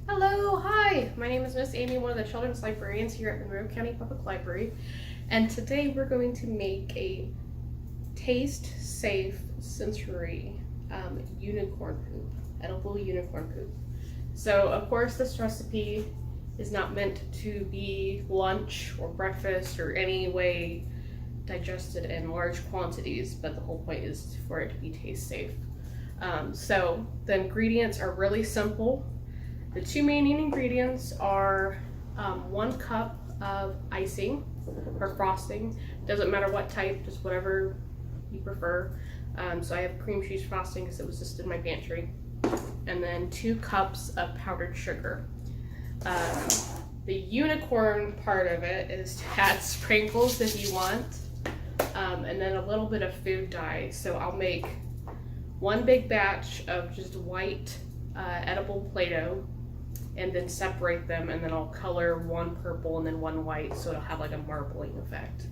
Hello, hi, my name is Miss Amy, one of the children's librarians here at Monroe County Public Library, and today we're going to make a taste-safe sensory unicorn poop, edible unicorn poop. So of course this recipe is not meant to be lunch or breakfast or any way digested in large quantities, but the whole point is for it to be taste safe. So the ingredients are really simple. The two main ingredients are 1 cup of icing or frosting. Doesn't matter what type, just whatever you prefer. So I have cream cheese frosting because it was just in my pantry. And then 2 cups of powdered sugar. The unicorn part of it is to add sprinkles if you want, and then a little bit of food dye. So I'll make 1 big batch of just white edible Play-Doh, and then separate them, and then I'll color 1 purple and then 1 white, so it'll have like a marbling effect.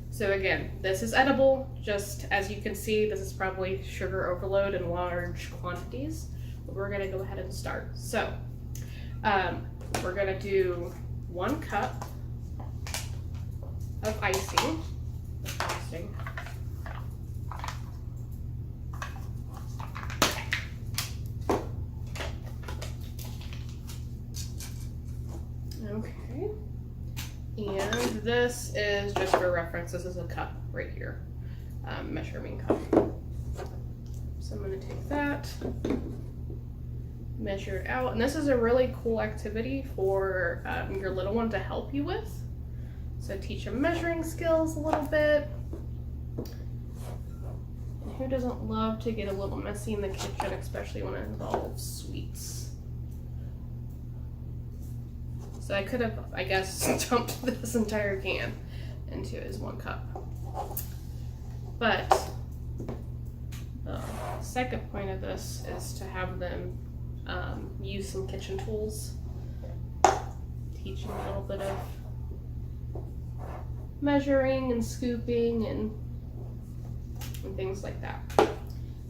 So again, this is edible. Just as you can see, this is probably sugar overload in large quantities, but we're gonna go ahead and start. So we're gonna do 1 cup of icing, frosting. Okay, and this is just for reference, this is a cup right here, measuring cup. So I'm going to take that, measure it out, and this is a really cool activity for your little one to help you with. So teach them measuring skills a little bit. And who doesn't love to get a little messy in the kitchen, especially when it involves sweets? So I could have, I guess, dumped this entire can into his 1 cup. But the second point of this is to have them use some kitchen tools. Teach them a little bit of measuring and scooping and things like that.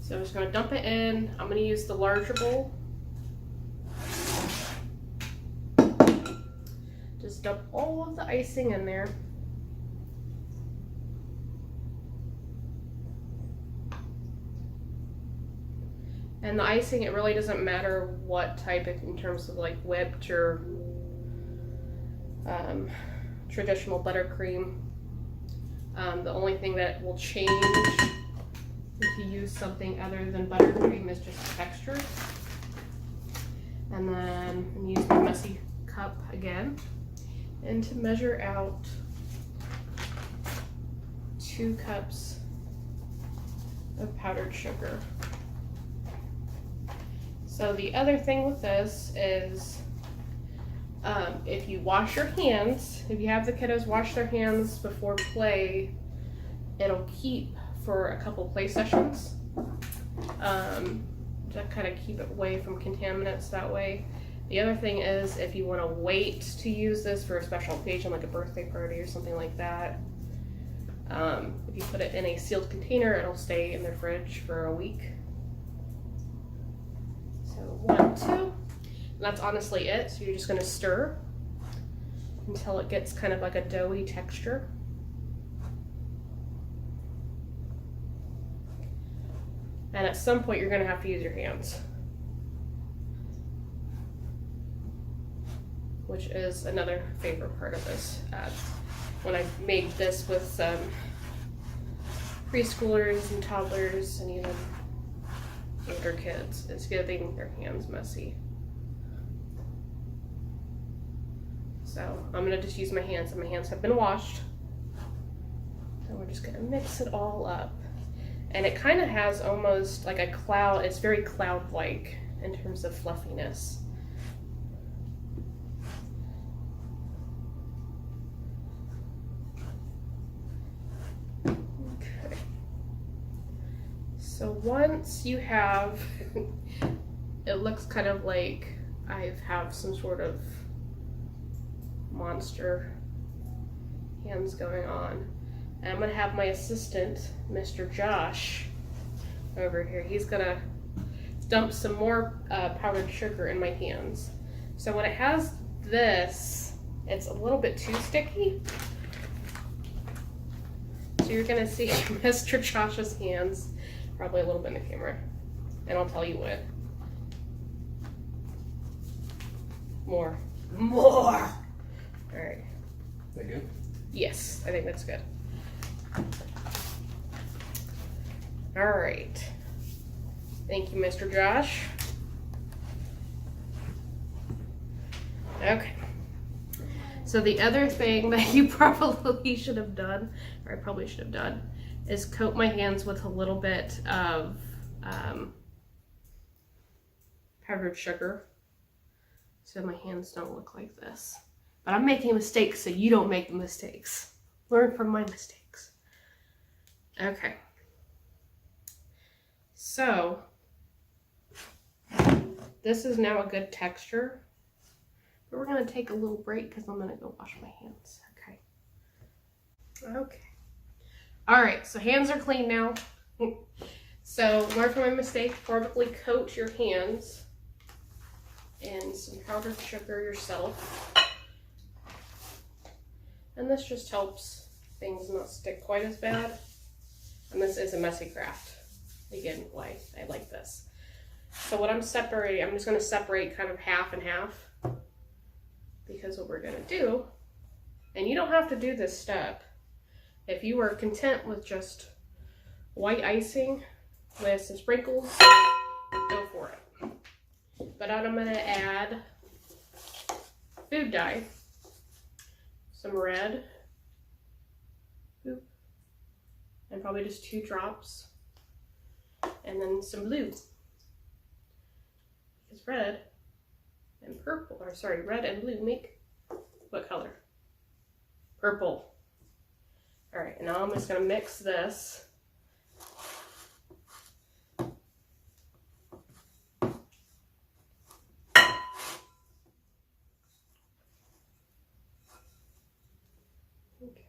So I'm just going to dump it in. I'm going to use the larger bowl. Just dump all of the icing in there. And the icing, it really doesn't matter what type in terms of like whipped or traditional buttercream. The only thing that will change if you use something other than buttercream is just the texture. And then I'm using the messy cup again. And to measure out 2 cups of powdered sugar. So the other thing with this is if you wash your hands, if you have the kiddos wash their hands before play, it'll keep for a couple play sessions to kind of keep it away from contaminants that way. The other thing is if you want to wait to use this for a special occasion like a birthday party or something like that, if you put it in a sealed container, it'll stay in the fridge for a week. So 1, 2, and that's honestly it. So you're just going to stir until it gets kind of like a doughy texture. And at some point you're going to have to use your hands, which is another favorite part of this. When I made this with preschoolers and toddlers and even older kids, is getting their hands messy. So I'm gonna just use my hands, and my hands have been washed. And we're just gonna mix it all up. And it kind of has almost like a cloud, it's very cloud-like in terms of fluffiness. So once you have, it looks kind of like I have some sort of monster hands going on. And I'm gonna have my assistant, Mr. Josh, over here. He's gonna dump some more powdered sugar in my hands. So when it has this, it's a little bit too sticky. So you're gonna see Mr. Josh's hands, probably a little bit in the camera, and I'll tell you when. More. All right. Is that good? Yes, I think that's good. All right. Thank you, Mr. Josh. Okay. So the other thing that you probably should have done, or I probably should have done, is coat my hands with a little bit of powdered sugar, so my hands don't look like this. But I'm making mistakes, so you don't make the mistakes. Learn from my mistakes. Okay. So this is now a good texture. But we're going to take a little break because I'm going to go wash my hands. Okay. Okay. All right. So hands are clean now. So learn from my mistake. Perfectly coat your hands in some powdered sugar yourself. And this just helps things not stick quite as bad. And this is a messy craft. Again, why I like this. So what I'm separating, I'm just going to separate kind of half and half. Because what we're going to do, and you don't have to do this step, if you are content with just white icing with some sprinkles, go for it. But I'm going to add food dye, some red, and probably just 2 drops, and then some blue. Because red and purple, or sorry, red and blue make what color? Purple. All right, and now I'm just gonna mix this. Okay.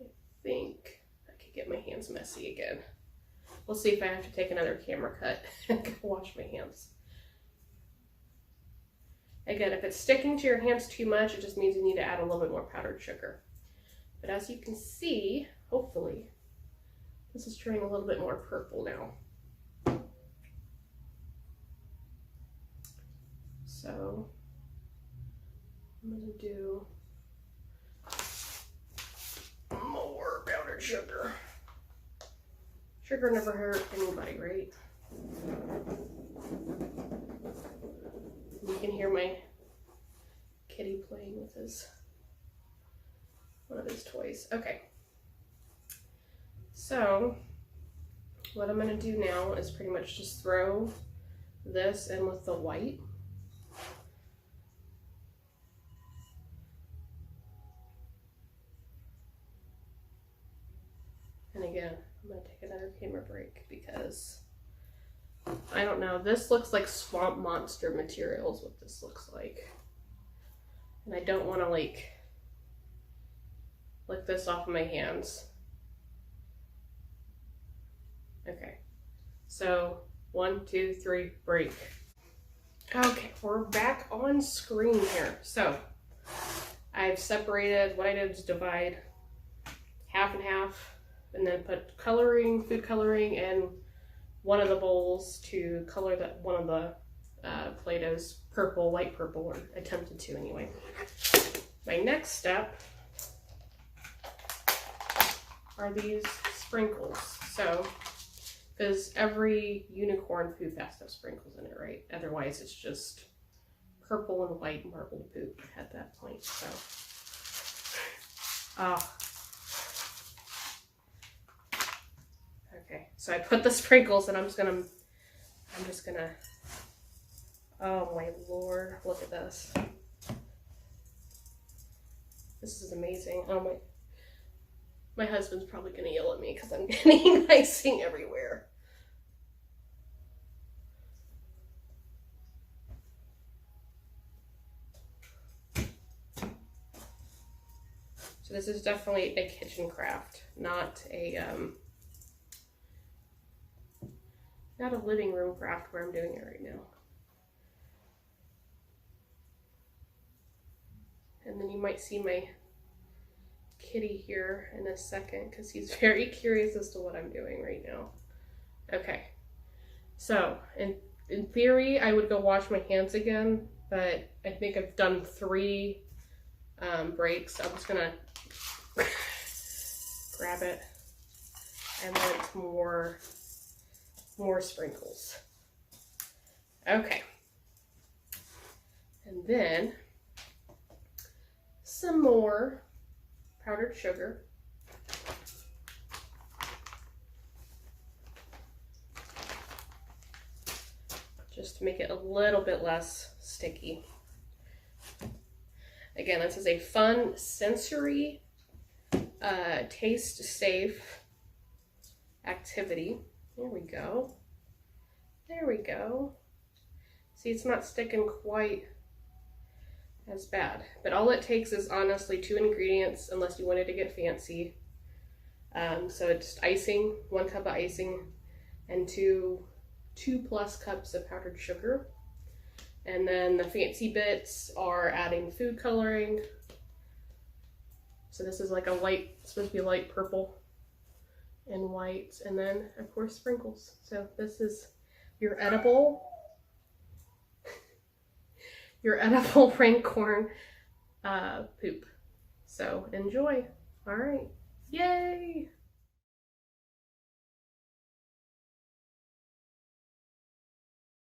I think I could get my hands messy again. We'll see if I have to take another camera cut and go wash my hands. Again, if it's sticking to your hands too much, it just means you need to add a little bit more powdered sugar. But as you can see, hopefully, this is turning a little bit more purple now. So, I'm going to do more powdered sugar. Sugar never hurt anybody, right? You can hear my kitty playing with one of his toys. Okay. So what I'm going to do now is pretty much just throw this in with the white. And again, I'm going to take another camera break because I don't know. This looks like Swamp Monster materials, what this looks like. And I don't want to like lick this off of my hands. Okay. So 1, 2, 3, break. Okay, we're back on screen here. So I've separated, what I did is divide half and half and then put coloring, food coloring, in one of the bowls to color that one of the Play-Dohs purple, light purple, or attempted to anyway. My next step are these sprinkles. So, because every unicorn poop has to have sprinkles in it, right? Otherwise it's just purple and white marbled poop at that point. So, okay, so I put the sprinkles and I'm just gonna, oh my Lord, look at this. This is amazing. Oh my husband's probably gonna yell at me because I'm getting icing everywhere. So this is definitely a kitchen craft, not a living room craft where I'm doing it right now. then you might see my kitty here in a second because he's very curious as to what I'm doing right now. Okay, so in theory I would go wash my hands again, but I think I've done 3 breaks. I'm just gonna grab it and want more sprinkles. Okay, and then some more powdered sugar. Just to make it a little bit less sticky. Again, this is a fun, sensory, taste-safe activity. There we go. There we go. See, it's not sticking quite as bad. But all it takes is honestly 2 ingredients, unless you wanted to get fancy. So it's icing, 1 cup of icing, and 2+ cups of powdered sugar. And then the fancy bits are adding food coloring. So this is like a light, it's supposed to be a light purple and white, and then of course sprinkles. So this is your edible rain corn poop. So enjoy. All right, yay.